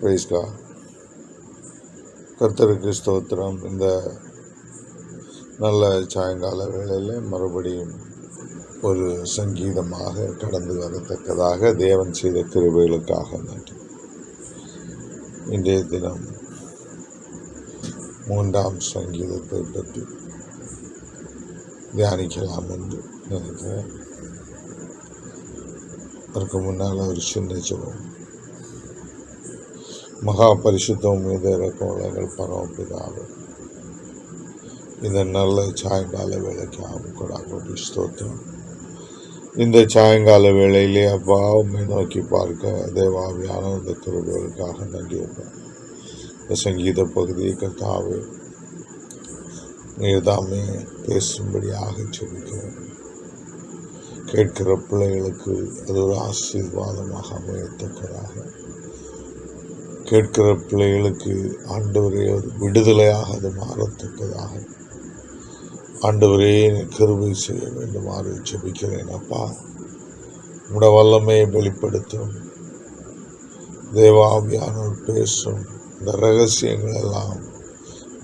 Price God. கர்த்தருக்கு ஸ்தோத்திரம். இந்த நல்ல சாயங்கால வேளையில் மறுபடியும் ஒரு சங்கீதமாக கடந்து வரத்தக்கதாக தேவன் செய்த கிருபைகளுக்காக நன்றி. இன்றைய தினம் 3ஆம் சங்கீதத்தை பற்றி தியானிக்கலாம் என்று நினைக்கிறேன். அதற்கு முன்னால் ஒரு சின்ன ஜெபம். மகா பரிசுத்தம் மீது இறக்கங்கள் பரமபிதாவே, இந்த நல்ல சாயங்கால வேலைக்கு கூட ஸ்தோத்திரம். இந்த சாயங்கால வேளையிலே அப்பா உண்மை நோக்கி பார்க்க தேவாவியான இந்த கிருபைகளுக்காக நன்றி. இந்த சங்கீத பகுதியை கர்த்தாவே நீர்தாமே பேசும்படியாக ஜெபிக்கிறேன். கேட்கிற பிள்ளைகளுக்கு அது ஒரு ஆசீர்வாதமாக அமையத்தக்கதாக, கேட்கிற பிள்ளைகளுக்கு ஆண்டவரே ஒரு விடுதலையாக அது மாறத்தக்கதாக ஆண்டவரே கிருபை செய்ய வேண்டுமாறு ஜெபிக்கிறேன். அப்பா, உம்முடைய வல்லமையை வெளிப்படுத்தும், தேவாவியானோர் பேசும் இந்த ரகசியங்கள் எல்லாம்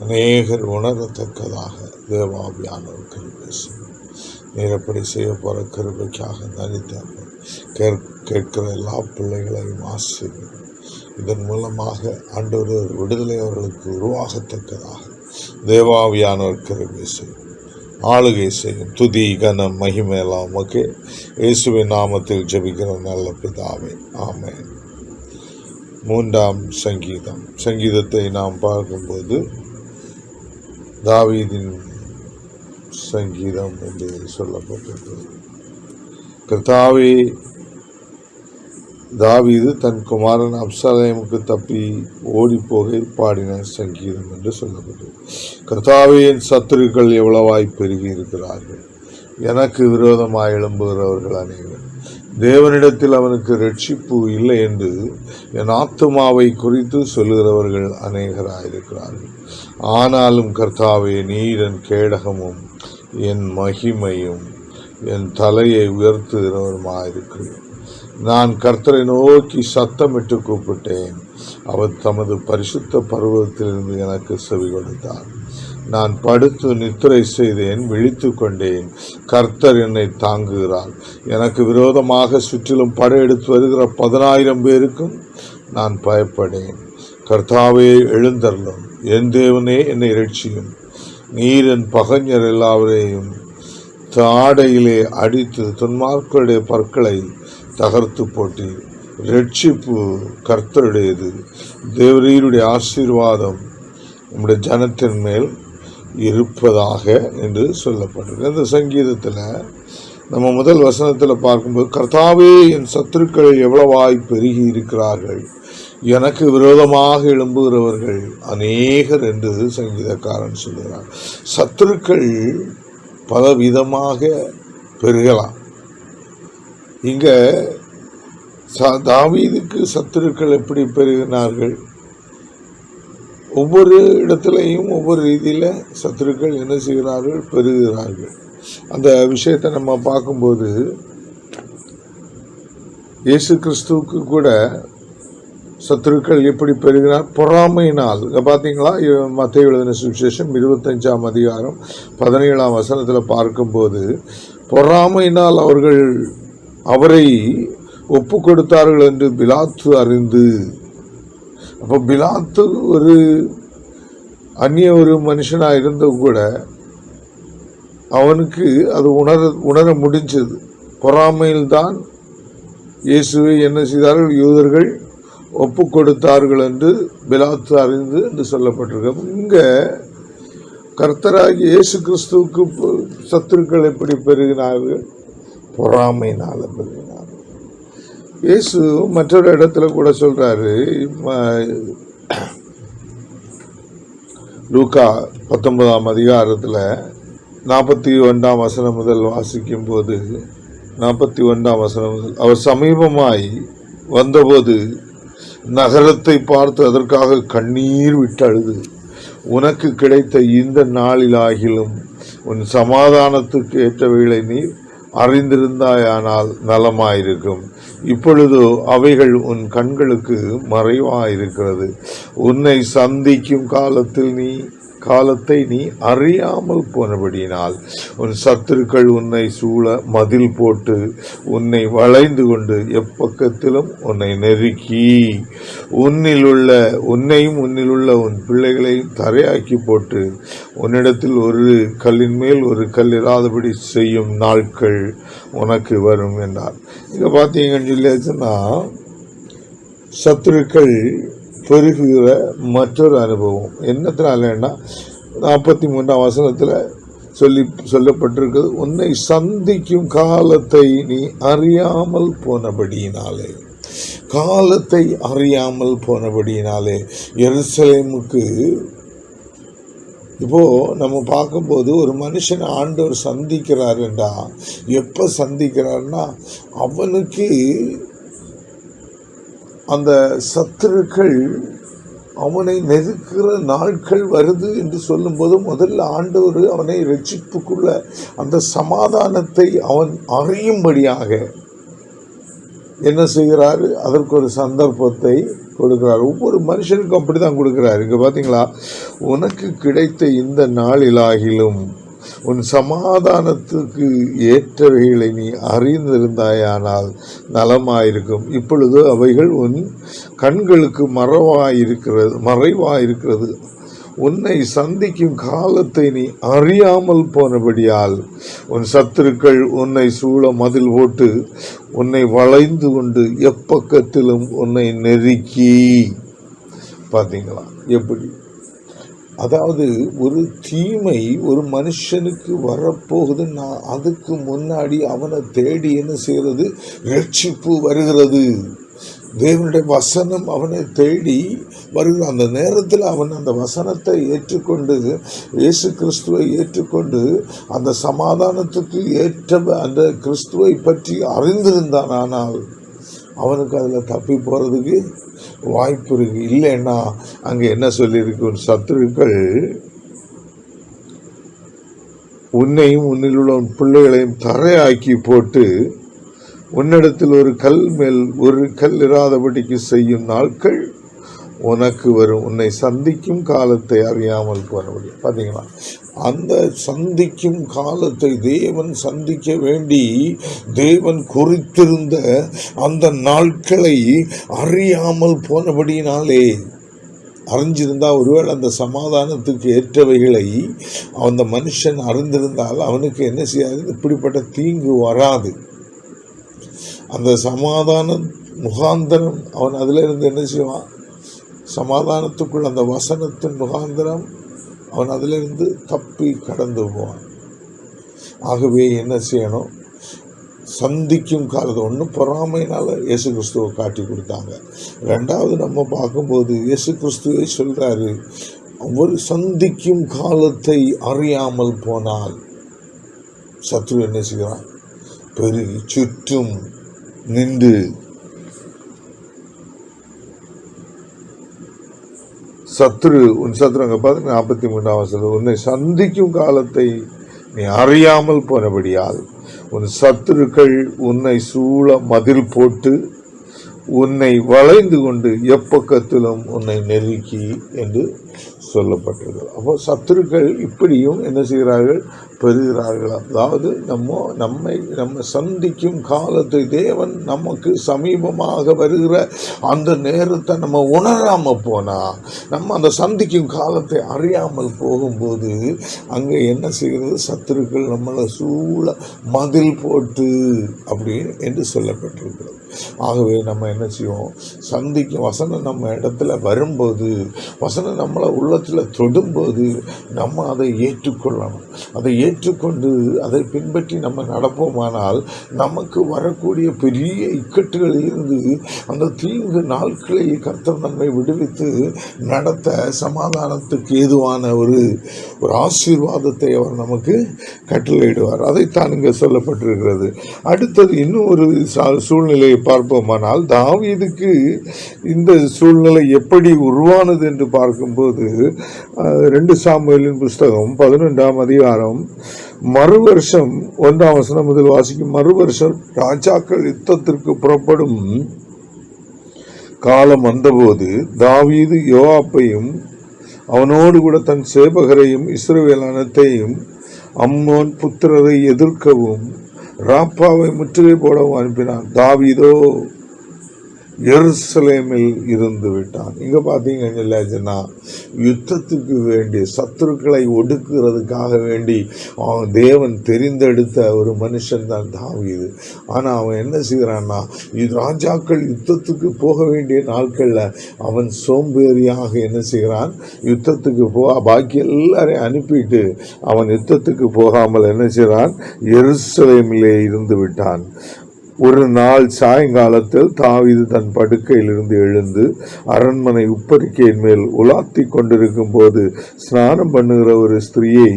அநேகர் உணரத்தக்கதாக தேவாவியானோர் கிருபை செய்யும். நீர் எப்படி செய்ய போகிற கிருபைக்காக நன்றி. கேட்கிற எல்லா பிள்ளைகளையும் ஆசீர்வதியும். இதன் மூலமாக ஆண்டவர் ஒரு விடுதலை அவர்களுக்கு உருவாகத்தக்கதாக தேவாவியானோர் கிருபை செய்யும், ஆளுகை செய்யும். துதி கனம் மகிமையெல்லாம் உமக்கே. இயேசுவின் நாமத்தில் ஜெபிக்கிற நல்ல பிதாவே, ஆமென். 3ஆம் சங்கீதத்தை நாம் பார்க்கும்போது தாவீதின் சங்கீதம் என்று சொல்லப்பட்டிருக்கிறது. கர்த்தாவே, தாவீது தன் குமாரன் அப்சலோமுக்கு தப்பி ஓடிப்போகை பாடின சங்கீதம் என்று சொல்லப்பட்டது. கர்த்தாவே, என் சத்துருக்கள் எவ்வளவாய் பெருகி இருக்கிறார்கள், எனக்கு விரோதமாய் எழும்புகிறவர்கள் அநேகர். தேவனிடத்தில் அவனுக்கு ரட்சிப்பு இல்லை என்று என் ஆத்துமாவை குறித்து சொல்லுகிறவர்கள் அநேகராயிருக்கிறார்கள். ஆனாலும் கர்த்தாவே, நீர் என் கேடகமும் என் மகிமையும் என் தலையை உயர்த்துகிறவருமாயிருக்கிறேன். நான் கர்த்தரை நோக்கி சத்தமிட்டு கூப்பிட்டேன், அவர் தமது பரிசுத்த பர்வதத்திலிருந்து எனக்கு செவி கொடுத்தார். நான் படுத்து நித்திரை செய்தேன், விழித்து கொண்டேன். கர்த்தர் என்னை தாங்குகிறார். எனக்கு விரோதமாக சுற்றிலும் படையெடுத்து வருகிற 10,000 பேருக்கும் நான் பயப்படேன். கர்த்தாவே, எழுந்தருளும். என் தேவனே, என்னை இரட்சியும். நீர் என் பகைஞர் எல்லாவரையும் தாடையிலே அடித்து துன்மார்க்கருடைய பற்களை தகர்த்து போட்டீர். ரட்சிப்பு கர்த்தருடையது. தேவரீருடைய ஆசீர்வாதம் நம்முடைய ஜனத்தின் மேல் இருப்பதாக என்று சொல்லப்பட்டிருக்கு. இந்த சங்கீதத்தில் நம்ம முதல் வசனத்தில் பார்க்கும்போது, கர்த்தாவே, என் சத்துருக்கள் எவ்வளவாய் பெருகி இருக்கிறார்கள், எனக்கு விரோதமாக எழும்புகிறவர்கள் அநேகர் என்று சங்கீதக்காரன் சொல்கிறார். சத்துருக்கள் பல விதமாக பெருகலாம். இங்க தாவீதுக்கு சத்துருக்கள் எப்படி பெருகினார்கள்? ஒவ்வொரு இடத்துலையும் ஒவ்வொரு ரீதியில் சத்துருக்கள் என்ன செய்கிறார்கள்? பெருகிறார்கள். அந்த விஷயத்தை நம்ம பார்க்கும்போது இயேசு கிறிஸ்துவுக்கு கூட சத்துருக்கள் எப்படி பெருகினார்? பொறாமையினால். பார்த்தீங்களா? மத்தேயு எழுதின சுவிசேஷம் 25ஆம் அதிகாரம் 17ஆம் வசனத்தில் பார்க்கும்போது, பொறாமையினால் அவர்கள் அவரை ஒப்பு கொடுத்தார்கள் என்று பிலாத்து அறிந்து. அப்போ பிலாத்து ஒரு ஒரு மனுஷனாக இருந்தும் கூட அவனுக்கு அது உணர முடிஞ்சது. பொறாமையில்தான் இயேசுவை என்ன செய்தார்கள்? யூதர்கள் ஒப்பு கொடுத்தார்கள் என்று பிலாத்து அறிந்து என்று சொல்லப்பட்டிருக்க. இங்கே கர்த்தராகி இயேசு கிறிஸ்துவுக்கு சத்துருக்கள் எப்படி பெருகினார்கள்? பொறாமையினால் பெருகினார்கள். இயேசு மற்றொரு இடத்துல கூட சொல்றாரு. லூக்கா 19ஆம் அதிகாரத்தில் 41ஆம் வசனம் முதல் வாசிக்கும் போது, 41ஆம் வசனம் முதல், அவர் சமீபமாய் வந்தபோது நகரத்தை பார்த்து அதற்காக கண்ணீர் விட்டு அழுது, உனக்கு கிடைத்த இந்த நாளிலாகிலும் உன் சமாதானத்துக்கு ஏற்றவைகளை நீர் அறிந்திருந்தாயானால் நலமாயிருக்கும். இப்பொழுதோ அவைகள் உன் கண்களுக்கு மறைவாயிருக்கிறது. உன்னை சந்திக்கும் காலத்தை நீ அறியாமல் போனபடியினால் உன் சத்துருக்கள் உன்னை சூழ மதில் போட்டு உன்னை வளைந்து கொண்டு எப்பக்கத்திலும் உன்னை நெருக்கி உன்னையும் உன்னிலுள்ள உன் பிள்ளைகளையும் தரையாக்கி போட்டு உன்னிடத்தில் ஒரு கல்லின் மேல் ஒரு கல் இராதபடி செய்யும் நாட்கள் உனக்கு வரும் என்றார். இங்கே பார்த்தீங்கன்னு சொல்லியாச்சுன்னா சத்துருக்கள் பெருகுகிற மற்றொரு அனுபவம் என்னத்தினாலன்னா 43ஆம் வசனத்தில் சொல்லப்பட்டிருக்கிறது, உன்னை சந்திக்கும் காலத்தை நீ அறியாமல் போனபடியினாலே. காலத்தை அறியாமல் போனபடியினாலே எருசலேமுக்கு இப்போ நம்ம பார்க்கும்போது ஒரு மனுஷன் ஆண்டவர் சந்திக்கிறார் என்றா எப்போ சந்திக்கிறார்னா அவனுக்கு அந்த சத்துருக்கள் அவனை நெருக்கிற நாட்கள் வருது என்று சொல்லும்போது முதல்ல ஆண்டவர் அவனை ரட்சிப்புக்குள்ள அந்த சமாதானத்தை அவன் அறியும்படியாக என்ன செய்கிறாரு, அதற்கு ஒரு சந்தர்ப்பத்தை கொடுக்கிறார். ஒவ்வொரு மனுஷனுக்கும் அப்படி தான் கொடுக்கிறார். இங்கே பார்த்தீங்களா, உனக்கு கிடைத்த இந்த நாளிலாகிலும் உன் சமாதானத்துக்கு ஏற்றவைகளை நீ அறிந்திருந்தாயானால் நலமாயிருக்கும். இப்பொழுது அவைகள் உன் கண்களுக்கு மறைவாயிருக்கிறது. உன்னை சந்திக்கும் காலத்தை நீ அறியாமல் போனபடியால் உன் சத்துருக்கள் உன்னை சூழ மதில் போட்டு உன்னை வளைந்து கொண்டு எப்பக்கத்திலும் உன்னை நெருக்கி. பார்த்தீங்களா எப்படி? அதாவது ஒரு தீமை ஒரு மனுஷனுக்கு வரப்போகுதுன்னா அதுக்கு முன்னாடி அவனை தேடி என்ன செய்கிறது, ரட்சிப்பு வருகிறது. தேவனுடைய வசனம் அவனை தேடி வருகிற அந்த நேரத்தில் அவன் அந்த வசனத்தை ஏற்றுக்கொண்டு இயேசு கிறிஸ்துவை ஏற்றுக்கொண்டு அந்த சமாதானத்துக்கு ஏற்ற அந்த கிறிஸ்துவை பற்றி அறிந்திருந்தான். ஆனால் அவனுக்கு அதில் தப்பி போகிறதுக்கு வாய்ப்பு இருக்கு. இல்லைன்னா அங்கே என்ன சொல்லியிருக்கு, சத்துருக்கள் உன்னையும் உன்னிலுள்ள உன் பிள்ளைகளையும் தரையாக்கி போட்டு உன்னிடத்தில் ஒரு கல் மேல் ஒரு கல் இராதபடிக்கு செய்யும் நாட்கள் உனக்கு வரும். உன்னை சந்திக்கும் காலத்தை அறியாமல் போனபடி. பார்த்தீங்களா, அந்த சந்திக்கும் காலத்தை தேவன் சந்திக்க வேண்டி தேவன் குறித்திருந்த அந்த நாட்களை அறியாமல் போனபடியினாலே, அறிஞ்சிருந்தா ஒருவேளை அந்த சமாதானத்துக்கு ஏற்றவைகளை அந்த மனுஷன் அறிந்திருந்தால் அவனுக்கு என்ன செய்யாது, இப்படிப்பட்ட தீங்கு வராது. அந்த சமாதான முகாந்தரம் அவன் அதில் இருந்து என்ன செய்வான், சமாதானத்துக்குள் அந்த வசனத்தின் முகாந்தரம் அவன் அதிலிருந்து தப்பி கடந்து போவான். ஆகவே என்ன செய்யணும், சந்திக்கும் காலத்தை ஒன்று பொறாமையினால் இயேசு கிறிஸ்துவை காட்டி கொடுத்தாங்க. ரெண்டாவது நம்ம பார்க்கும்போது இயேசு கிறிஸ்துவை சொல்கிறாரு, ஒரு சந்திக்கும் காலத்தை அறியாமல் போனால் சத்ரு என்ன செய்கிறான், பெருகி சுற்றும் நின்று உன் சத்ரு அங்கே பார்த்து 43ஆம் வசனம், உன்னை சந்திக்கும் காலத்தை நீ அறியாமல் போனபடியால் உன் சத்துருக்கள் உன்னை சூழ மதில் போட்டு உன்னை வளைந்து கொண்டு எப்பக்கத்திலும் உன்னை நெருக்கி என்று சொல்லப்பட்டது. அப்போ சத்துருக்கள் இப்படியும் என்ன செய்கிறார்கள், பெறுகிறார்கள். அதாவது நம்ம சந்திக்கும் காலத்தை தேவன் நமக்கு சமீபமாக வருகிற அந்த நேரத்தை நம்ம உணராமல் போனால், நம்ம அந்த சந்திக்கும் காலத்தை அறியாமல் போகும்போது அங்கே என்ன செய்கிறது, சத்துருக்கள் நம்மளை சூழ மதில் போட்டு அப்படின்னு என்று சொல்லப்பட்டிருக்கிறது. ஆகவே நம்ம என்ன செய்வோம், சந்திக்கும் வசனம் நம்ம இடத்துல வரும்போது, வசனம் நம்மளை உள்ளத்தில் தொடும்போது நம்ம அதை ஏற்றுக்கொள்ளணும். அதை ஏற்றுக்கொண்டு அதை பின்பற்றி நம்ம நடப்போமானால் நமக்கு வரக்கூடிய பெரிய இக்கட்டுகளிலிருந்து அந்த தீங்கு நாட்களை கர்த்தர் நம்மை விடுவித்து நடத்த சமாதானத்துக்கு ஏதுவான ஒரு ஆசீர்வாதத்தை அவர் நமக்கு கட்டளையிடுவார். அதைத்தான் இங்கே சொல்லப்பட்டிருக்கிறது. அடுத்தது இன்னும் ஒரு சூழ்நிலையை பார்ப்போமானால், தாவீதுக்கு இந்த சூழ்நிலை எப்படி உருவானது என்று பார்க்கும்போது 2 சாமுவேலின் புஸ்தகம் 11ஆம் அதிகாரம் மறுவருஷம் 1ஆம் வசனம் முதல் வாசிக்கும். மறுவருஷம் ராஜாக்கள் யுத்தத்திற்கு புறப்படும் காலம் வந்தபோது தாவீது யோவாப்பையும் அவனோடு கூட தன் சேவகரையும் இஸ்ரவேல் அனைத்தையும் அம்மோன் புத்திரரை எதிர்க்கவும் ராப்பாவை முற்றுகை போடவும் அனுப்பினான். தாவீதோ எருசலேமில் இருந்து விட்டான். இங்க பாத்தீங்கன்னா யுத்தத்துக்கு வேண்டி சத்துருக்களை ஒடுக்குறதுக்காக வேண்டி அவன் தேவன் தெரிந்தெடுத்த ஒரு மனுஷன் தான் தாவீது. ஆனா அவன் என்ன செய்கிறான்னா, ராஜாக்கள் யுத்தத்துக்கு போக வேண்டிய நாட்கள்ல அவன் சோம்பேறியாக என்ன செய்கிறான், யுத்தத்துக்கு பாக்கி எல்லாரையும் அனுப்பிட்டு அவன் யுத்தத்துக்கு போகாமல் என்ன செய்கிறான், எருசலேமிலே இருந்து விட்டான். ஒரு நாள் சாயங்காலத்தில் தாவீது தன் படுக்கையிலிருந்து எழுந்து அரண்மனை உப்பரிக்கையின் மேல் உலாத்தி கொண்டிருக்கும் போது ஸ்நானம் பண்ணுகிற ஒரு ஸ்திரீயை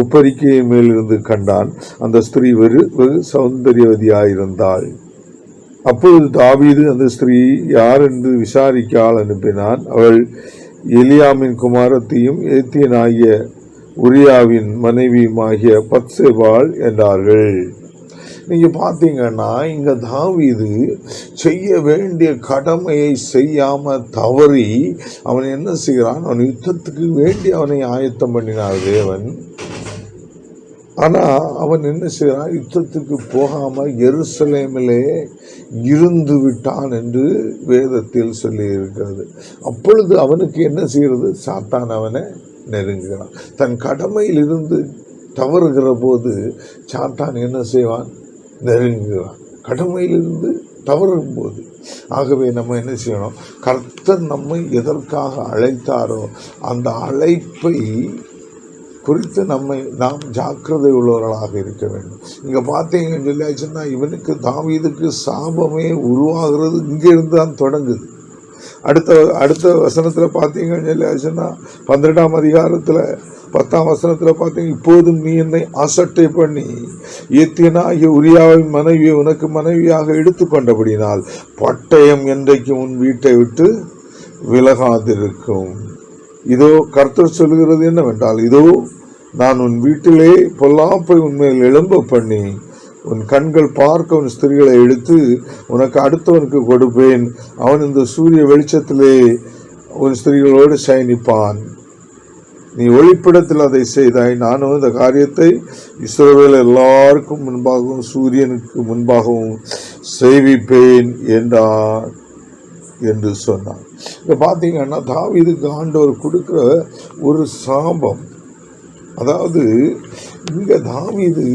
உப்பரிக்கையின் மேல் இருந்து கண்டான். அந்த ஸ்திரீ வெகு சௌந்தரியவதியாயிருந்தாள். அப்பொழுது தாவீது அந்த ஸ்திரீ யார் என்று விசாரிக்க ஆள் அனுப்பினான். அவள் எலியாமின் குமாரத்தையும் ஏத்தியனாகிய உரியாவின் மனைவியுமாகிய பத்சேபாள் என்றார்கள். நீங்க பாத்தீங்கன்னா இங்க தாவீது செய்ய வேண்டிய கடமையை செய்யாம தவறி அவன் என்ன செய்கிறான், அவன் யுத்தத்துக்கு வேண்டி அவனை ஆயத்தம் பண்ணினார் தேவன். ஆனா அவன் என்ன செய்கிறான், யுத்தத்துக்கு போகாம எருசலேமிலே இருந்து விட்டான் என்று வேதத்தில் சொல்லி இருக்கிறது. அப்பொழுது அவனுக்கு என்ன செய்கிறது, சாத்தான் அவனை நெருங்குகிறான். தன் கடமையில் இருந்து தவறுகிற போது சாத்தான் என்ன செய்வான், நெருங்குகிறான், கடமையிலிருந்து தவறும் போது. ஆகவே நம்ம என்ன செய்யணும், கர்த்தர் நம்மை எதற்காக அழைத்தாரோ அந்த அழைப்பை குறித்து நாம் ஜாக்கிரதை உள்ளவர்களாக இருக்க வேண்டும். இங்க பார்த்தீங்கன்னு சொல்லியாச்சுன்னா இவனுக்கு தாவீதுக்கு சாபமே உருவாகிறது இங்கிருந்து தான் தொடங்குது. அடுத்த வசனத்துல பார்த்தீங்கன்னு சொல்லியாச்சுன்னா 12ஆம் அதிகாரத்துல 10ஆம் வசனத்துல பார்த்தீங்க, இப்போதும் நீ என்னை அசட்டை பண்ணி ஏத்தியனாகிய உரியாவின் மனைவியை உனக்கு மனைவியாக எடுத்துக்கொண்டபடினால் பட்டயம் என்றைக்கு உன் வீட்டை விட்டு விலகாதிருக்கும். இதோ கர்த்தர் சொல்லுகிறது என்னவென்றால், இதோ நான் உன் வீட்டிலே பொல்லாப்பை உண்மையில் எழும்ப பண்ணி உன் கண்கள் பார்க்க உன் ஸ்திரீகளை எடுத்து உனக்கு அடுத்தவனுக்கு கொடுப்பேன். அவன் இந்த சூரிய வெளிச்சத்திலே உன் ஸ்திரீகளோடு சயனிப்பான். நீ ஒளிப்பிடத்தில் அதை செய்தாய். நானும் இந்த காரியத்தை இஸ்ரவேல் எல்லாருக்கும் முன்பாகவும் சூரியனுக்கு முன்பாகவும் செய்விப்பேன் என்றார் என்று சொன்னார். இங்க பாத்தீங்கன்னா தாவீதுக்கு ஆண்டவர் கொடுக்கிற ஒரு சாபம். அதாவது இங்க தாவீது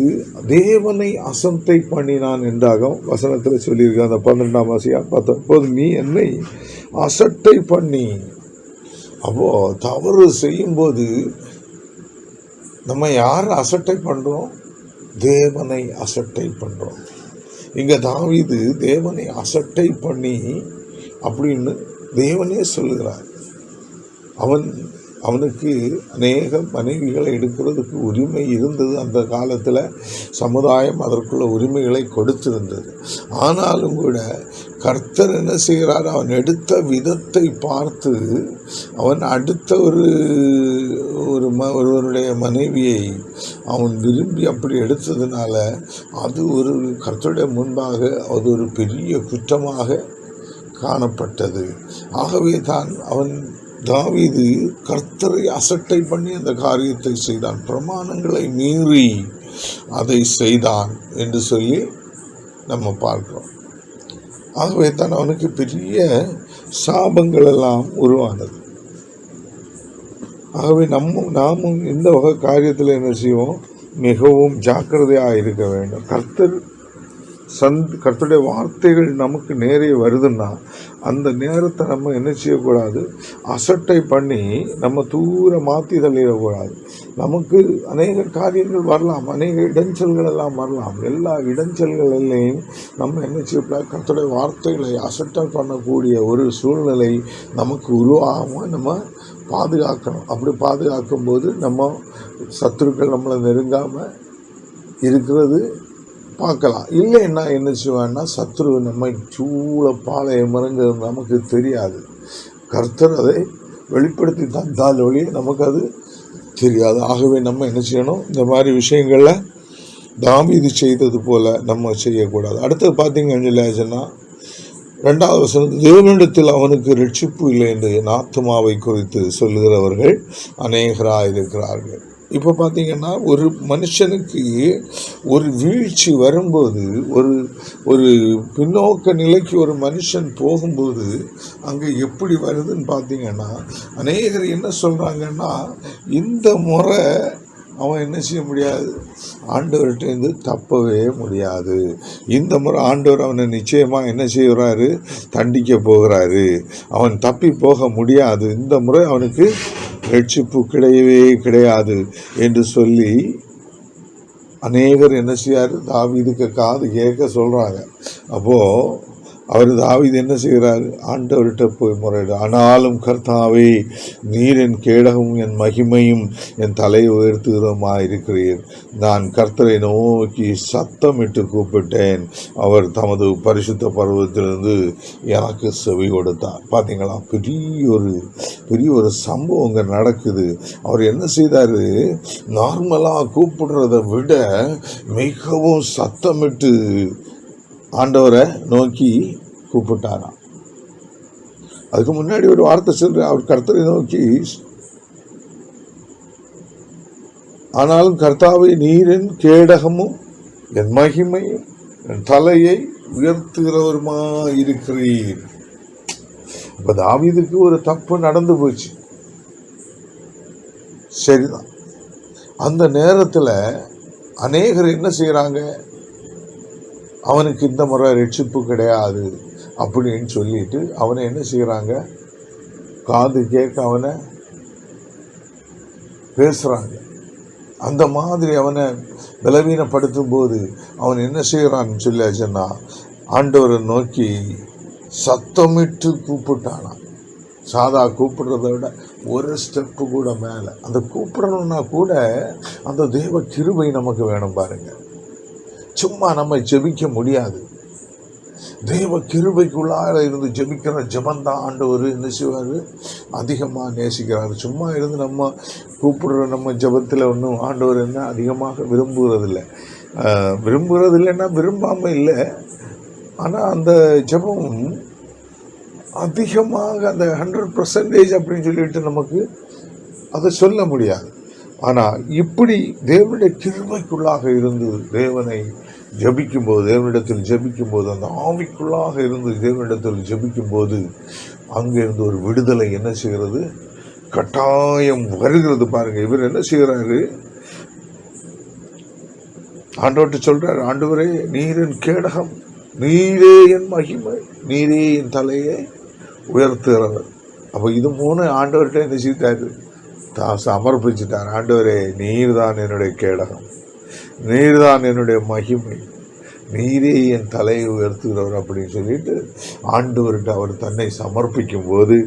தேவனை அசட்டை பண்ணினான் என்றாக வசனத்தில் சொல்லியிருக்க. அந்த 12ஆம் வசனம் 19, நீ என்னை அசட்டை பண்ணி. அப்போ தவறு செய்யும்போது நம்ம யார் அசட்டை பண்றோம், தேவனை அசட்டை பண்றோம். இங்க தாவீது தேவனை அசட்டை பண்ணி அப்படின்னு தேவனே சொல்லுகிறார். அவனுக்கு அநேக மனைவிகளை எடுக்கிறதுக்கு உரிமை இருந்தது. அந்த காலத்தில் சமுதாயம் அதற்குள்ள உரிமைகளை கொடுத்திருந்தது. ஆனாலும் கூட கர்த்தர் என்ன செய்கிறார், அவன் எடுத்த விதத்தை பார்த்து அவன் அடுத்த ஒருவருடைய மனைவியை அவன் விரும்பி அப்படி எடுத்ததுனால அது ஒரு கர்த்தருடைய முன்பாக அது ஒரு பெரிய குற்றமாக காணப்பட்டது. ஆகவே தான் தாவீது கர்த்தரை அசட்டை பண்ணி அந்த காரியத்தை செய்தான், பிரமாணங்களை மீறி அதை செய்தான் என்று சொல்லி நம்ம பார்க்கிறோம். ஆகவே தான் அவனுக்கு பெரிய சாபங்கள் எல்லாம் உருவானது. ஆகவே நாமும் இந்த வகை காரியத்தில் என்ன செய்வோம், மிகவும் ஜாக்கிரதையாக இருக்க வேண்டும். கர்த்தருடைய வார்த்தைகள் நமக்கு நேரே வருதுன்னா அந்த நேரத்தை நம்ம என்ன செய்யக்கூடாது, அசட்டை பண்ணி நம்ம தூர மாற்றி தள்ளிடக்கூடாது. நமக்கு அநேக காரியங்கள் வரலாம், அநேக இடைஞ்சல்கள் எல்லாம் வரலாம். எல்லா இடைஞ்சல்களிலையும் நம்ம என்ன செய்யக்கூடாது, கர்த்தருடைய வார்த்தைகளை அசட்டை பண்ணக்கூடிய ஒரு சூழ்நிலை நமக்கு உருவாகாமல் நம்ம பாதுகாக்கணும். அப்படி பாதுகாக்கும் போது நம்ம சத்துருக்கள் நம்மளை நெருங்காமல் இருக்கிறது பார்க்கலாம். இல்லைன்னா என்ன செய்வான்னா சத்ரு நம்மை சூழ பாளையம் இறங்குறது நமக்கு தெரியாது. கர்த்தர் அதை வெளிப்படுத்தி தந்தால் ஒழிய நமக்கு அது தெரியாது. ஆகவே நம்ம என்ன செய்யணும், இந்த மாதிரி விஷயங்களில் தாவீது செய்தது போல நம்ம செய்யக்கூடாது. அடுத்தது பார்த்தீங்கன்னு சொன்னால் 2வது வசனம், தேவனிடத்தில் அவனுக்கு ரட்சிப்பு இல்லை என்று என் ஆத்துமாவை குறித்து சொல்லுகிறவர்கள் அநேகராக இருக்கிறார்கள். இப்போ பார்த்தீங்கன்னா ஒரு மனுஷனுக்கு ஒரு வீழ்ச்சி வரும்போது, ஒரு பின்னோக்க நிலைக்கு ஒரு மனுஷன் போகும்போது அங்கே எப்படி வருதுன்னு பார்த்தீங்கன்னா, அநேகர் என்ன சொல்கிறாங்கன்னா, இந்த முறை அவன் என்ன செய்ய முடியாது, ஆண்டவர்கிட்டேருந்து தப்பவே முடியாது. இந்த முறை ஆண்டவர் அவனை நிச்சயமாக என்ன செய்கிறாரு, தண்டிக்க போகிறாரு. அவன் தப்பி போக முடியாது. இந்த முறை அவனுக்கு ரட்சிப்பு கிடையவே கிடையாது என்று சொல்லி அநேகர் என்ன செய்யாரு, தாவீதுக்கு காது கேட்க சொல்கிறாங்க. அப்போது அவர் தாவீது என்ன செய்கிறாரு, ஆண்டவர்கிட்ட போய் முறையிடு. ஆனாலும் கர்த்தாவே, நீர் என் கேடகமும் என் மகிமையும் என் தலையை உயர்த்துகிறதுமாக இருக்கிறீர். நான் கர்த்தரை நோக்கி சத்தமிட்டு கூப்பிட்டேன். அவர் தமது பரிசுத்த பர்வத்திலிருந்து எனக்கு செவி கொடுத்தார். பார்த்தீங்களா, பெரிய ஒரு சம்பவம் அங்கே நடக்குது. அவர் என்ன செய்தார், நார்மலாக கூப்பிடுறதை விட மிகவும் சத்தமிட்டு ஆண்டவரை நோக்கி கூப்பிட்டாராம். அதுக்கு முன்னாடி ஒரு வார்த்தை சொல்ற, அவர் கர்த்தரை நோக்கி, ஆனாலும் கர்த்தாவை நீரின் கேடகமும் என் மகிமையும் என் தலையை உயர்த்துகிறவருமா இருக்கிறீர். இப்ப தாவீதுக்கு ஒரு தப்பு நடந்து போச்சு, சரிதான். அந்த நேரத்தில் அநேகர் என்ன செய்யறாங்க, அவனுக்கு இந்த முறை ரட்சிப்பு கிடையாது அப்படின்னு சொல்லிட்டு அவனை என்ன செய்கிறாங்க, காது கேட்க அவனை பேசுகிறாங்க. அந்த மாதிரி அவனை பலவீனப்படுத்தும் போது அவன் என்ன செய்கிறான்னு சொன்னா, ஆண்டவரை நோக்கி சத்தமிட்டு கூப்பிட்டானான். சாதா கூப்பிடுறத விட ஒரு ஸ்டெப்பு கூட மேலே. அந்த கூப்பிடணும்னா கூட அந்த தேவ கிருபை நமக்கு வேணும் பாருங்க. சும்மா நம்ம ஜெபிக்க முடியாது. தேவ கிருபைக்குள்ளார இருந்து ஜெபிக்கிற ஜெபந்தான் ஆண்டவர் என்ன செய்வார், அதிகமாக நேசிக்கிறார். சும்மா இருந்து நம்ம கூப்பிடுற நம்ம ஜெபத்தில் ஒன்றும் ஆண்டவர் என்ன அதிகமாக விரும்புகிறதில்லைன்னா விரும்பாமல் இல்லை. ஆனால் அந்த ஜெபம் அதிகமாக அந்த 100% அப்படின்னு சொல்லிட்டு நமக்கு அதை சொல்ல முடியாது. ஆனால் இப்படி தேவனுடைய கிருபைக்குள்ளாக இருந்து தேவனை ஜபிக்கும்போது, தேவனிடத்தில் ஜபிக்கும்போது, அந்த ஆவிக்குள்ளாக இருந்து தேவனிடத்தில் ஜபிக்கும்போது அங்கிருந்து ஒரு விடுதலை என்ன செய்கிறது, கட்டாயம் வருகிறது. பாருங்க, இவர் என்ன செய்கிறாரு, ஆண்டவர்கிட்ட சொல்றாரு, ஆண்டவரே நீரின் கேடகம், நீரே என் மகிமை, நீரே என் தலையை உயர்த்துகிறவர். அப்போ இது 3 ஆண்டவர்கிட்ட என்ன செய்தாரு, சமர்ப்பிச்சுட்டார். ஆண்டவரே நீர் தான் என்னுடைய கேடகம், நீர் தான் என்னுடைய மகிமை, நீரே என் தலையை உயர்த்துகிறவர் அப்படின்னு சொல்லிட்டு ஆண்டவர்கிட்ட அவர் தன்னை சமர்ப்பிக்கும் போது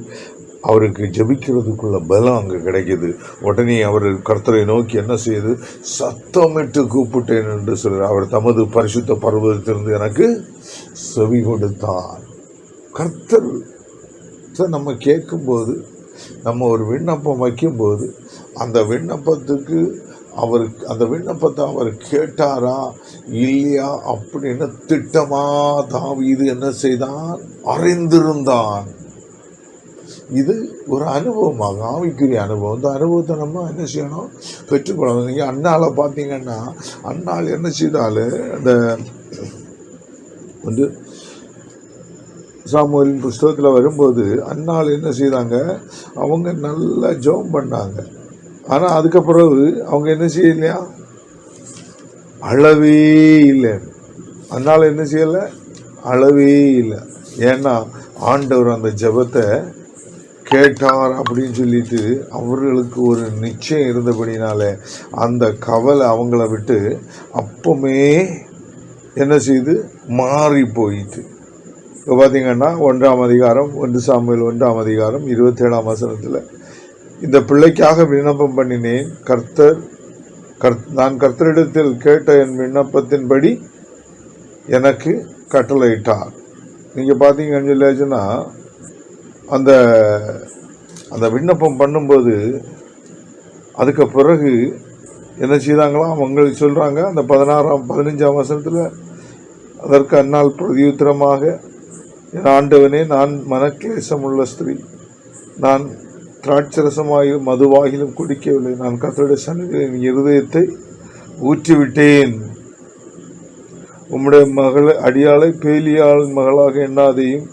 அவருக்கு ஜெபிக்கிறதுக்குள்ள பலம் அங்கே கிடைக்கிது. உடனே அவர் கர்த்தரை நோக்கி என்ன செய்யுது, சத்தமிட்டு கூப்பிட்டேன் என்று சொல்கிறார். அவர் தமது பரிசுத்த பர்வதத்திலிருந்து எனக்கு செவி கொடுத்தார். கர்த்தர் நம்ம கேட்கும்போது, நம்ம ஒரு விண்ணப்பம் வைக்கும்போது அந்த விண்ணப்பத்துக்கு அந்த விண்ணப்பத்தை அவர் கேட்டாரா இல்லையா அப்படின்னு திட்டமா தாவீது என்ன செய்தான், அறிந்திருந்தான். இது ஒரு அனுபவமாக, ஆவிக்குரிய அனுபவம். இந்த அனுபவத்தை நம்ம என்ன செய்யணும், பெற்றுக்கொள்ளணும். நீங்கள் அண்ணால பார்த்தீங்கன்னா, அண்ணால் என்ன செய்தாலும் அந்த வந்து சாமுவேலின் புஸ்தகத்தில் வரும்போது அண்ணால் என்ன செய்தாங்க, அவங்க நல்லா ஜெபம் பண்ணாங்க. ஆனால் அதுக்கு பிறகு அவங்க என்ன செய்யலையா, அழவே இல்லை. அதனால் என்ன செய்யலை, அழவே இல்லை. ஏன்னா ஆண்டவர் அந்த ஜெபத்தை கேட்டார் அப்படின்னு சொல்லிட்டு அவர்களுக்கு ஒரு நிச்சயம் இருந்தபடினால அந்த கவலை அவங்கள விட்டு அப்பமே என்ன செய்து மாறி போயிட்டு. இப்போ பார்த்தீங்கன்னா 1 சாமுவேல் 1 27 வசனத்தில், இந்த பிள்ளைக்காக விண்ணப்பம் பண்ணினேன், நான் கர்த்தரிடத்தில் கேட்ட என் விண்ணப்பத்தின்படி எனக்கு கட்டளையிட்டார். நீங்கள் பார்த்தீங்கன்னு சொல்லியாச்சுன்னா அந்த அந்த விண்ணப்பம் பண்ணும்போது அதுக்கு பிறகு என்ன செய்தாங்களாம் அவங்களுக்கு சொல்கிறாங்க. அந்த 15ஆம் வசனத்தில் அதற்கு அந்நாள் பிரதியுத்தரமாக, என் ஆண்டவனே, நான் மனக்லேசமுள்ள ஸ்திரீ, நான் திராட்சரசமாயிலும் மதுவாகிலும் குடிக்கவில்லை. நான் கர்த்தருடைய சந்நிதியில் என் இருதயத்தை ஊற்றிவிட்டேன். உம்முடைய மகளை அடியாளை பேலியாள் மகளாக எண்ணாதையும்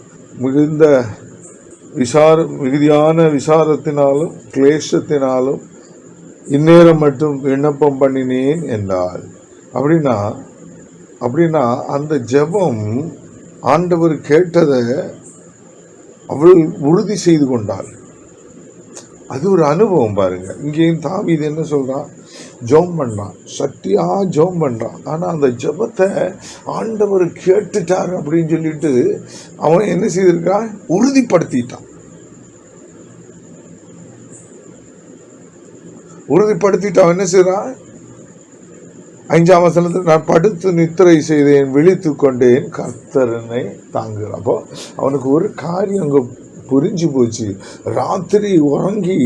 மிகுதியான விசாரத்தினாலும் கிளேசத்தினாலும் இந்நேரம் மட்டும் விண்ணப்பம் பண்ணினேன் என்றாள். அப்படின்னா அந்த ஜெபம் ஆண்டவர் கேட்டதை அவள் உறுதி செய்து கொண்டாள். அது ஒரு அனுபவம் பாருங்க. இங்கேயும் தாவீது என்ன சொல்றான்? ஜெபம் பண்றான், சக்தியா ஜெபம் பண்றான். ஆனா அந்த ஜெபத்தை ஆண்டவர் கேட்டுட்டார் அப்படின்னு சொல்லிட்டு அவன் என்ன செய்திருக்கான்? உறுதிப்படுத்திட்டான். அவன் என்ன செய்யறான்? 5ஆம் வசனத்தில், நான் படுத்து நித்திரை செய்தேன், விழித்து கொண்டேன், கர்த்தர் என்னை தாங்குகிறார். அப்போ அவனுக்கு ஒரு காரியம் அங்கே புரிஞ்சு போச்சு. ராத்திரி உறங்கி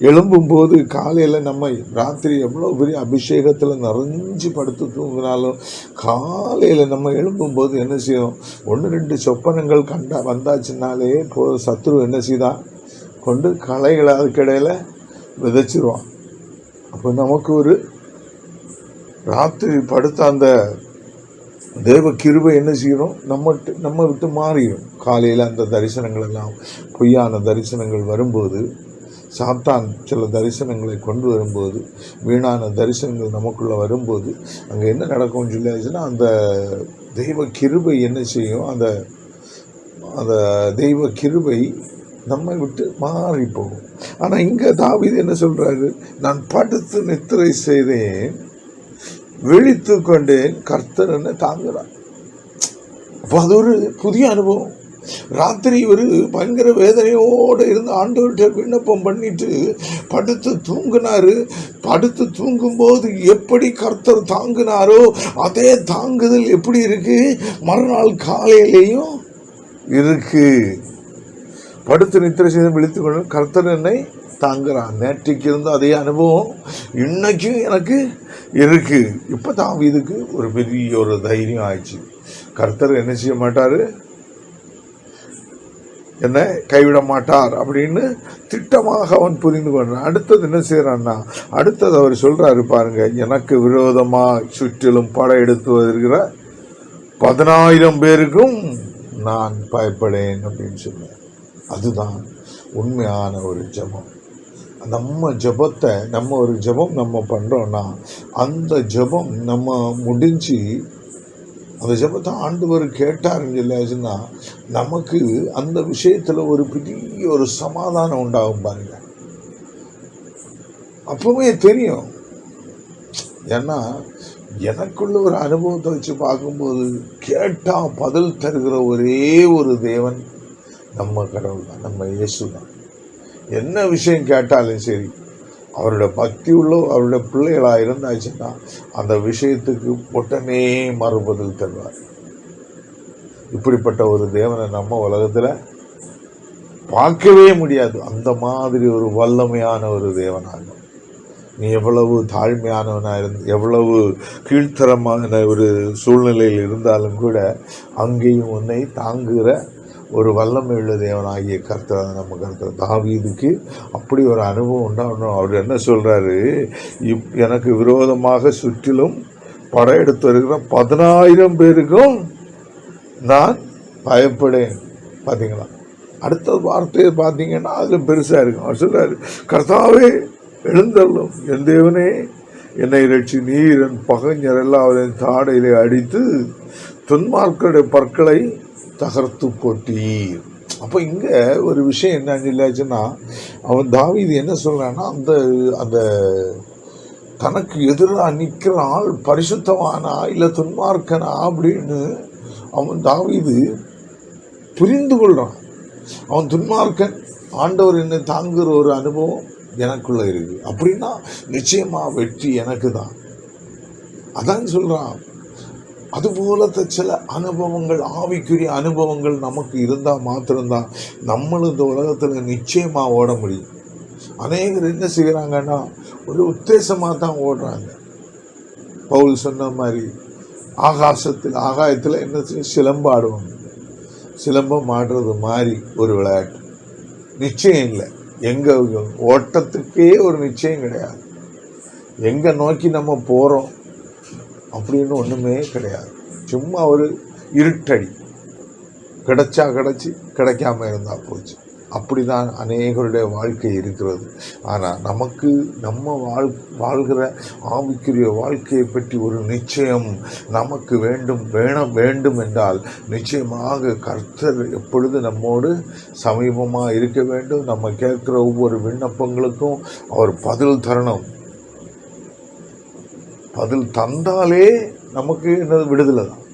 எழும்பும்போது காலையில் நம்ம ராத்திரி எவ்வளோ பெரிய அபிஷேகத்தில் நிறைஞ்சு படுத்து தூங்கினாலும் காலையில் நம்ம எழும்பும்போது என்ன செய்யும்? 1-2 சொப்பனங்கள் வந்தாச்சுனாலே சத்துரு என்ன செய்தான்? கொண்டு களைகளை அதுக்கிடையில் விதைச்சிருவான். அப்போ நமக்கு ஒரு ராத்திரி படுத்த அந்த தேவ கிருபை என்ன செய்யணும்? நம்ம விட்டு மாறிடும். காலையில் அந்த தரிசனங்கள் எல்லாம் பொய்யான தரிசனங்கள் வரும்போது, சாத்தான் சில தரிசனங்களை கொண்டு வரும்போது, வீணான தரிசனங்கள் நமக்குள்ளே வரும்போது அங்கே என்ன நடக்கும்னு சொல்லியாச்சுன்னா அந்த தெய்வ கிருபை என்ன செய்யும்? அந்த தெய்வ கிருபை நம்மை விட்டு மாறி போகும். ஆனால் இங்கே தாவீது என்ன சொல்கிறாரு? நான் படுத்து நித்திரை செய்தேன், விழித்து கொண்டேன், கர்த்தர் என்ன தாங்குறார். அப்போ அது ஒரு புதிய அனுபவம். ராத்திரி ஒரு பயங்கர வேதனையோடு இருந்து ஆண்டவர்கிட்ட விண்ணப்பம் பண்ணிட்டு படுத்து தூங்கினாரு. படுத்து தூங்கும்போது எப்படி கர்த்தர் தாங்கினாரோ அதே தாங்குதல் எப்படி இருக்கு? மறுநாள் காலையிலையும் இருக்கு. படுத்து நித்திரை செய்து விழித்து கொண்டு கர்த்தர் என்னை தாங்குறான். நேற்றைக்கு இருந்த அதே அனுபவம் இன்னைக்கும் எனக்கு இருக்கு. இப்போ தாவீதுக்கு ஒரு பெரிய ஒரு தைரியம் ஆயிடுச்சு. கர்த்தர் என்ன செய்ய மாட்டாரு, என்ன கைவிட மாட்டார் அப்படின்னு திட்டமாக அவன் புரிந்து கொண்டான். அடுத்தது என்ன செய்யறான்னா, அடுத்தது அவர் சொல்றாரு பாருங்க, எனக்கு விரோதமாக சுற்றிலும் படையெடுத்து வருகிற 10,000 பேருக்கும் நான் பயப்படேன் அப்படின்னு சொன்னார். அதுதான் உண்மையான ஒரு ஜெபம். நம்ம ஜெபத்தை ஒரு ஜெபம் நம்ம பண்ணுறோன்னா அந்த ஜெபம் நம்ம முடிஞ்சு அந்த ஜெபத்தை ஆண்டவர் கேட்டாருன்னு சொல்லியாச்சுன்னா நமக்கு அந்த விஷயத்தில் ஒரு பெரிய ஒரு சமாதானம் உண்டாகும் பாருங்க. அப்பவுமே தெரியும். ஏன்னா எனக்குள்ள ஒரு அனுபவத்தை வச்சு பார்க்கும்போது கேட்டா பதில் தருகிற ஒரே ஒரு தேவன் நம்ம கடவுள் தான், நம்ம இயேசு தான். என்ன விஷயம் கேட்டாலும் சரி, அவருடைய பக்தி உள்ள அவருடைய பிள்ளைகளாக இருந்தாச்சுன்னா அந்த விஷயத்துக்கு உடனே மறுபதில் தருவார். இப்படிப்பட்ட ஒரு தேவனை நம்ம உலகத்தில் பார்க்கவே முடியாது. அந்த மாதிரி ஒரு வல்லமையான ஒரு தேவனாகும். நீ எவ்வளவு தாழ்மையானவனாக எவ்வளவு கீழ்த்தரமான ஒரு சூழ்நிலையில் இருந்தாலும் கூட அங்கேயும் உன்னை தாங்குகிற ஒரு வல்லமை உள்ள தேவனாகிய கர்த்தர் நம்ம கர்த்தர். தாவீதுக்கு அப்படி ஒரு அனுபவம் உண்டாகணும். அவர் என்ன சொல்றாரு? எனக்கு விரோதமாக சுற்றிலும் படையெடுத்து வருகிற 10,000 பேருக்கும் நான் பயப்படேன். பார்த்தீங்களா? அடுத்த வார்த்தையை பார்த்தீங்கன்னா அதில் பெருசாக இருக்கும். அவர் சொல்றாரு, கர்த்தாவே எழுந்தள்ளும், என் தேவனே என்னை ரட்சி, நீர் என் பகைஞர் எல்லாவரையும் தாடையிலே அடித்து துன்மார்க்கருடைய பற்களை தகர்த்து போட்டீர். அப்போ இங்கே ஒரு விஷயம் என்னன்னு இல்லாச்சுன்னா, அவன் தாவீது என்ன சொல்றான்னா, அந்த தனக்கு எதிராக நிற்கிற ஆள் பரிசுத்தவானா இல்லை துன்மார்க்கனா அப்படின்னு அவன் தாவீது புரிந்து கொள்றான். அவன் துன்மார்க்கன், ஆண்டவர் என்னை தாங்குகிற ஒரு அனுபவம் எனக்குள்ள இருக்கு அப்படின்னா நிச்சயமா வெற்றி எனக்கு தான். அதான் சொல்றான். அதுபோலத்த சில அனுபவங்கள், ஆவிக்குரிய அனுபவங்கள் நமக்கு இருந்தால் மாத்திரம்தான் நம்மளும் இந்த உலகத்தில் நிச்சயமாக ஓட முடியும். அநேகர் என்ன செய்கிறாங்கன்னா ஒரு உத்தேசமாக தான் ஓடுறாங்க. பவுல் சொன்ன மாதிரி ஆகாயத்தில் என்ன சிலம்பாடுவாங்க. சிலம்பம் ஆடுறது மாதிரி ஒரு விளையாட்டு. நிச்சயம் இல்லை. எங்க ஓட்டத்துக்கே ஒரு நிச்சயம் கிடையாது. எங்க நோக்கி நம்ம போறோம் அப்படின்னு ஒண்ணுமே கிடையாது. சும்மா ஒரு இருட்டடி, கிடைச்சா கிடைச்சி, கிடைக்காம இருந்தா போச்சு. அப்படிதான் அநேகருடைய வாழ்க்கை இருக்கிறது. ஆனால் நமக்கு நம்ம வாழ்கிற ஆவிக்குரிய வாழ்க்கையை பற்றி ஒரு நிச்சயம் நமக்கு வேண்டும் என்றால் நிச்சயமாக கர்த்தர் எப்பொழுது நம்மோடு சமீபமாக இருக்க வேண்டும். நம்ம கேட்கிற ஒவ்வொரு விண்ணப்பங்களுக்கும் அவர் பதில் தரணும். பதில் தந்தாலே நமக்கு என்னது விடுதலை தான்.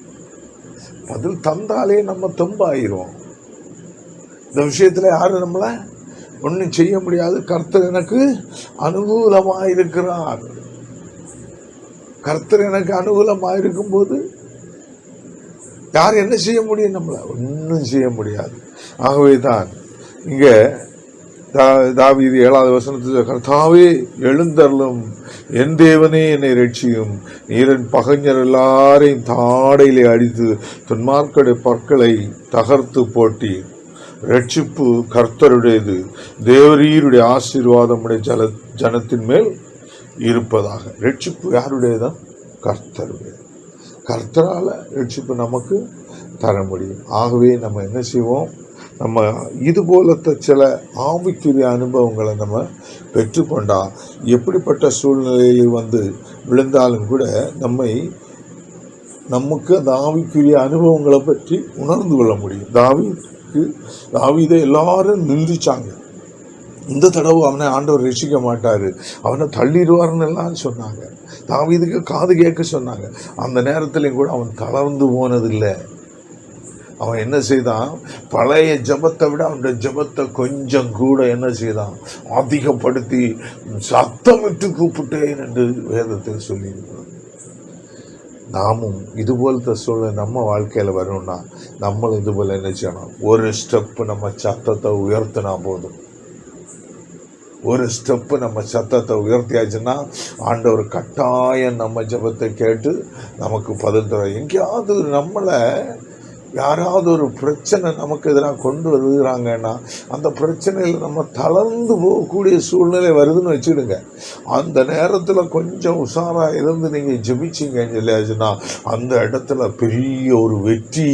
பதில் தந்தாலே நம்ம தெம்பாயிரும். இந்த விஷயத்துல யாரும் நம்மளை ஒன்றும் செய்ய முடியாது. கர்த்தர் எனக்கு அனுகூலமாயிருக்கிறார். கர்த்தர் எனக்கு அனுகூலமாயிருக்கும் போது யார் என்ன செய்ய முடியும்? நம்மளை ஒன்றும் செய்ய முடியாது. ஆகவே தான் இங்க தாவீது 7வது வசனத்தில், கர்த்தாவே எழுந்தருளும், என் தேவனே என்னை ரட்சியும், நீரன் பகைஞர் எல்லாரையும் தாடையிலே அடித்து துன்மார்க்கடைய பற்களை தகர்த்து போட்டி. ரட்சிப்பு கர்த்தருடையது, தேவரீருடைய ஆசீர்வாதம் ஜனத்தின் மேல் இருப்பதாக. ரட்சிப்பு யாருடையதான்? கர்த்தருடையது. கர்த்தரால ரட்சிப்பு நமக்கு தர முடியும். ஆகவே நம்ம என்ன செய்வோம்? நம்ம இது போலத்த சில ஆவிக்குரிய அனுபவங்களை நம்ம பெற்றுக்கொண்டா எப்படிப்பட்ட சூழ்நிலையில் விழுந்தாலும் கூட நமக்கு அந்த ஆவிக்குரிய அனுபவங்களை பற்றி உணர்ந்து கொள்ள முடியும். தாவீதை எல்லாரும் நிந்திச்சாங்க. இந்த தடவை அவனை ஆண்டவர் ரட்சிக்க மாட்டாரு, அவனை தள்ளிடுவார்னு எல்லாம் சொன்னாங்க. தாவீதுக்கு காது கேட்க சொன்னாங்க. அந்த நேரத்திலையும் கூட அவன் தளர்ந்து போனதில்லை. அவன் என்ன செய்தான்? பழைய ஜபத்தை விட அவனுடைய ஜபத்தை கொஞ்சம் கூட என்ன செய்தான்? அதிகப்படுத்தி சத்தமிட்டு கூப்பிட்டேன் என்று வேதத்தில் சொல்லியிருக்கிறான். நாமும் இதுபோலத்த சூழ்நிலை நம்ம வாழ்க்கையில வரணும்னா நம்மளும் இதுபோல என்ன செய்யணும்? ஒரு ஸ்டெப்பு நம்ம சத்தத்தை உயர்த்தினா போதும். ஒரு ஸ்டெப்பு நம்ம சத்தத்தை உயர்த்தியாச்சுன்னா ஆண்டவர் கட்டாயம் நம்ம ஜபத்தை கேட்டு நமக்கு பதில் தர. எங்கேயாவது நம்மளை யாராவது ஒரு பிரச்சனை நமக்கு எதிராக கொண்டு வருகிறாங்கன்னா அந்த பிரச்சனையில் நம்ம தளர்ந்து போகக்கூடிய சூழ்நிலை வருதுன்னு வச்சுடுங்க. அந்த நேரத்தில் கொஞ்சம் உஷாராக இருந்து நீங்கள் ஜெபிச்சிங்கன்னு சொல்லியாச்சுன்னா அந்த இடத்துல பெரிய ஒரு வெற்றி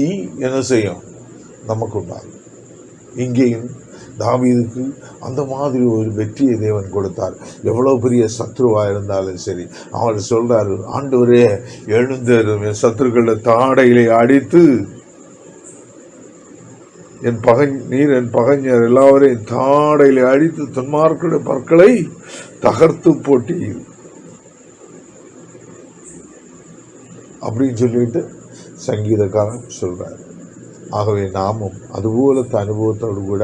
என்ன செய்யும்? நமக்கு உண்டாகும். இங்கேயும் தாவீதுக்கு அந்த மாதிரி ஒரு வெற்றியை தேவன் கொடுத்தார். எவ்வளவு பெரிய சத்ருவா இருந்தாலும் சரி, அவர் சொல்றாரு, ஆண்டவரே எழுந்தரும், என் சத்துருக்களை தாடையிலே அடித்து நீர் என் பகைஞர் எல்லாவரையும் தாடையிலே அடித்து துன்மார்க்கருடைய பற்களை தகர்த்து போட்டி அப்படின்னு சொல்லிட்டு சங்கீதக்காரன் சொல்றாரு. ஆகவே நாமும் அதுபோலத்த அனுபவத்தோடு கூட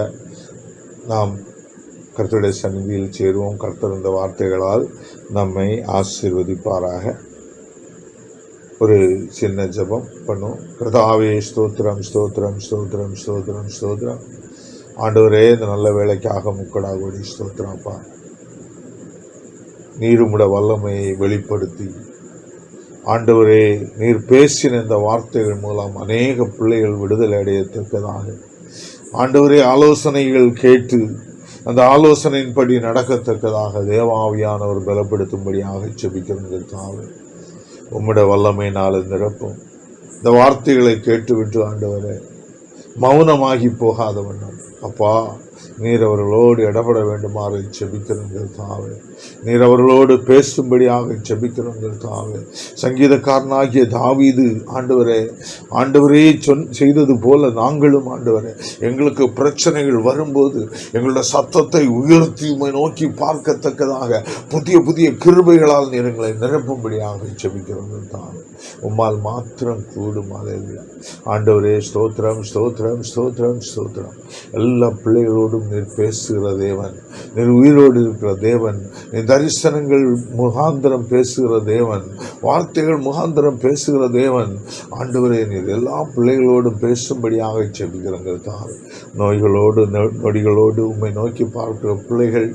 நாம் கர்த்தருடைய சந்நிதியில் சேருவோம். கர்த்தர் இந்த வார்த்தைகளால் நம்மை ஆசீர்வதிப்பாராக. ஒரு சின்ன ஜபம் பண்ணுவோம். கர்த்தாவே ஸ்தோத்திரம் ஸ்தோத்திரம் ஸ்தோத்திரம் ஸ்தோத்திரம் ஸ்தோத்திரம். ஆண்டவரே, இந்த நல்ல வேலைக்காக முக்கடாக ஸ்தோத்திரப்பா. நீர் உம்முடைய வல்லமையை வெளிப்படுத்தி ஆண்டவரே, நீர் பேசின இந்த வார்த்தைகள் மூலம் அநேக பிள்ளைகள் விடுதலை அடையத்தக்கதாக ஆண்டவரே ஆலோசனைகள் கேட்டு அந்த ஆலோசனையின்படி நடக்கத்தக்கதாக தேவாவியானவர் பலப்படுத்தும்படியாக ஜெபிக்கிறோம். உம்முடைய வல்லமையினால் நிரப்பும். இந்த வார்த்தைகளை கேட்டுவிட்டு ஆண்டவரே மௌனமாகி போகாத வண்ணம் அப்பா நீர் அவர்களோடு இடப்பட வேண்டுமாறு ஜெபிக்கிறோம் தாவே. நீர் அவர்களோடு பேசும்படியாக ஜெபிக்கிறோம் தாவே. சங்கீதக்காரனாகிய தாவீது ஆண்டவரே செய்தது போல நாங்களும் ஆண்டவரே எங்களுக்கு பிரச்சனைகள் வரும்போது எங்களுடைய சத்தத்தை உயர்த்தி நோக்கி பார்க்கத்தக்கதாக புதிய புதிய கிருபைகளால் நீர் எங்களை நிரப்பும்படியாக ஜெபிக்கிறோம் தாவே. உம்மால் மாத்திரம் கூடும். ஆண்டவரே ஸ்தோத்திரம் ஸ்தோத்திரம் ஸ்தோத்திரம் ஸ்தோத்திரம். எல்லா பிள்ளைகளோடும் நீர் பேசுகிற தேவன், நீர் உயிரோடு இருக்கிற தேவன், நீ தரிசனங்கள் முகாந்திரம் பேசுகிற தேவன், வார்த்தைகள் முகாந்திரம் பேசுகிற தேவன். ஆண்டவரே, நீர் எல்லா பிள்ளைகளோடும் பேசும்படியாக செபிக்கிறங்கள் தாரு. நோய்களோடு நொடிகளோடு உம்மை நோக்கி பார்க்கிற பிள்ளைகள்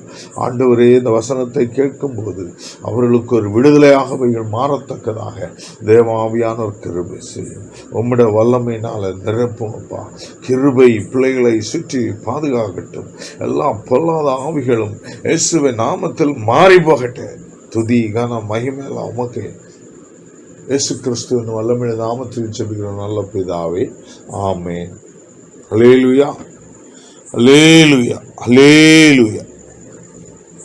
ஆண்டவரே இந்த வசனத்தை கேட்கும்போது அவர்களுக்கு ஒரு விடுதலையாக அவைகள் மாறத்தக்கதாக தேவாவியானவர் கிருபை செய்யும். உம்முடைய வல்லமையினால நிரப்பும் அப்பா. கிருபை பிள்ளைகளை சுற்றி பாதுகாக்கட்டும். எல்லா பொல்லாத ஆவிகளும் இயேசுவின் நாமத்தில் மாறி போகட்டும். துதி கன மகிமையெல்லாம் உமக்கு இயேசு கிறிஸ்துவின் வல்லமையான நாமத்தில் ஜெபிக்கிற நல்ல பிதாவே, ஆமென். அல்லேலூயா, அல்லேலூயா, அல்லேலூயா.